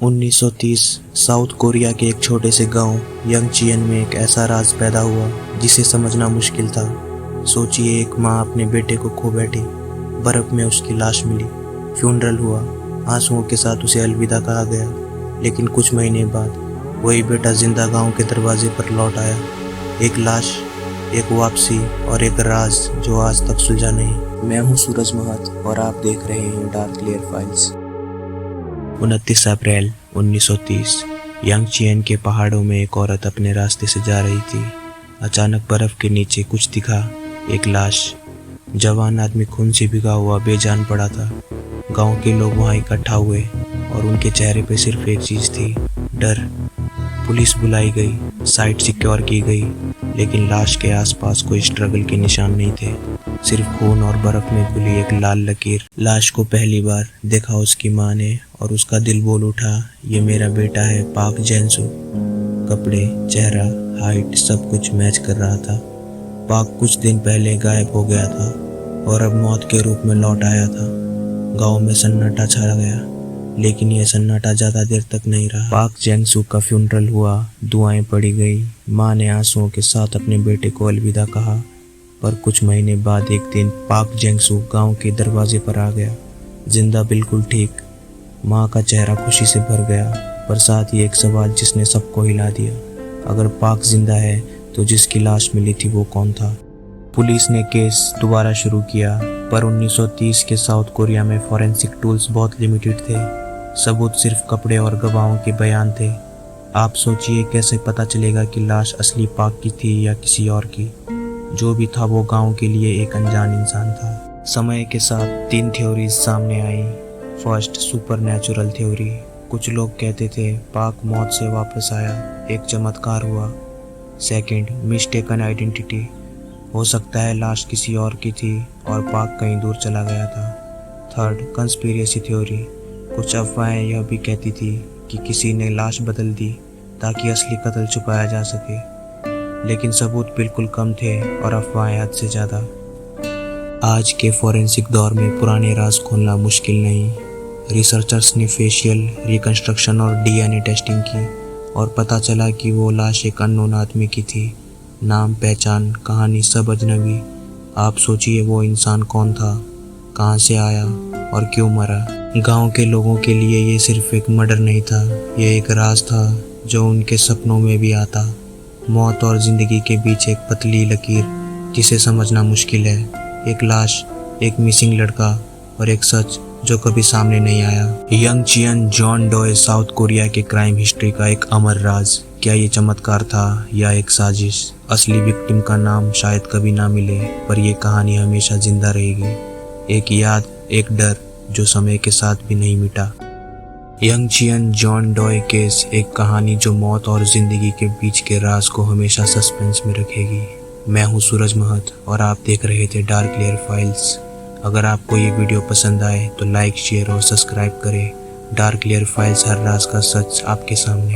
1930 south Korea के एक छोटे से गांव यंगचियन में एक ऐसा राज पैदा हुआ जिसे समझना मुश्किल था। सोचिए, एक माँ अपने बेटे को खो बैठी, बर्फ में उसकी लाश मिली, फ्यूनरल हुआ, आंसुओं के साथ उसे अलविदा कहा गया। लेकिन कुछ महीने बाद वही बेटा जिंदा गांव के दरवाजे पर लौट आया। एक लाश, एक वापसी और एक राज जो आज तक सुलझा नहीं। मैं हूँ सूरज महत और आप देख रहे हैं डार्क लेयर फाइल्स। 29 अप्रैल 1930 यंगचियन के पहाड़ों में एक औरत अपने रास्ते से जा रही थी। अचानक बर्फ के नीचे कुछ दिखा, एक लाश। जवान आदमी खून से भिगा हुआ बेजान पड़ा था। गांव के लोग वहां इकट्ठा हुए और उनके चेहरे पे सिर्फ एक चीज थी, डर। पुलिस बुलाई गई, साइट सिक्योर की गई, लेकिन लाश के आसपास कोई स्ट्रगल के निशान नहीं थे, सिर्फ खून और बर्फ में घुली एक लाल लकीर। लाश को पहली बार देखा उसकी माँ ने और उसका दिल बोल उठा, ये मेरा बेटा है पाक जेंसू। कपड़े, चेहरा, हाइट सब कुछ मैच कर रहा था। पाक कुछ दिन पहले गायब हो गया था और अब मौत के रूप में लौट आया था। गांव में सन्नाटा छा गया, लेकिन यह सन्नाटा ज्यादा देर तक नहीं रहा। पाक जेंसू का फ्यूनरल हुआ, दुआएं पड़ी गई, माँ ने आंसुओं के साथ अपने बेटे को अलविदा कहा। पर कुछ महीने बाद एक दिन पाक जेंसू गांव के दरवाजे पर आ गया, जिंदा, बिल्कुल ठीक। माँ का चेहरा खुशी से भर गया, पर साथ ही एक सवाल जिसने सबको हिला दिया, अगर पाक जिंदा है तो जिसकी लाश मिली थी वो कौन था? पुलिस ने केस दोबारा शुरू किया, पर 1930 के साउथ कोरिया में फॉरेंसिक टूल्स बहुत लिमिटेड थे। सबूत सिर्फ कपड़े और गवाहों के बयान थे। आप सोचिए, कैसे पता चलेगा कि लाश असली पाक की थी या किसी और की? जो भी था वो गांव के लिए एक अनजान इंसान था। समय के साथ 3 थ्योरीज सामने आई। First, supernatural theory. कुछ लोग कहते थे पाक मौत से वापस आया, एक चमत्कार हुआ। Second, mistaken identity. हो सकता है लाश किसी और की थी और पाक कहीं दूर चला गया था। Third, conspiracy theory. कुछ अफवाहें यह भी कहती थी कि किसी ने लाश बदल दी ताकि असली कत्ल छुपाया जा सके, लेकिन सबूत बिल्कुल कम थे और अफवाहें हद से ज़्यादा। आज के फॉरेंसिक दौर में पुराने राज खोलना मुश्किल नहीं। रिसर्चर्स ने फेशियल रिकंस्ट्रक्शन और डीएनए टेस्टिंग की और पता चला कि वो लाश एक अननोन आदमी की थी। नाम, पहचान, कहानी सब अजनबी। आप सोचिए, वो इंसान कौन था, कहाँ से आया और क्यों मरा? गांव के लोगों के लिए ये सिर्फ एक मर्डर नहीं था, ये एक राज था जो उनके सपनों में भी आता। मौत और जिंदगी के बीच एक पतली लकीर जिसे समझना मुश्किल है। एक लाश, एक मिसिंग लड़का और एक सच जो कभी सामने नहीं आया। यंगचियन जॉन डॉय साउथ कोरिया के क्राइम हिस्ट्री का एक अमर राज। क्या ये चमत्कार था या एक साजिश? असली विक्टिम का नाम शायद कभी ना मिले, पर यह कहानी हमेशा जिंदा रहेगी। एक याद, एक डर जो समय के साथ भी नहीं मिटा। यंगचियन जॉन डॉय केस, एक कहानी जो मौत और जिंदगी के बीच के राज को हमेशा सस्पेंस में रखेगी। मैं हूँ सूरज महत और आप देख रहे थे डार्क लेयर फाइल्स। अगर आपको ये वीडियो पसंद आए तो लाइक, शेयर और सब्सक्राइब करें। डार्क लेयर फाइल्स, हर राज का सच आपके सामने।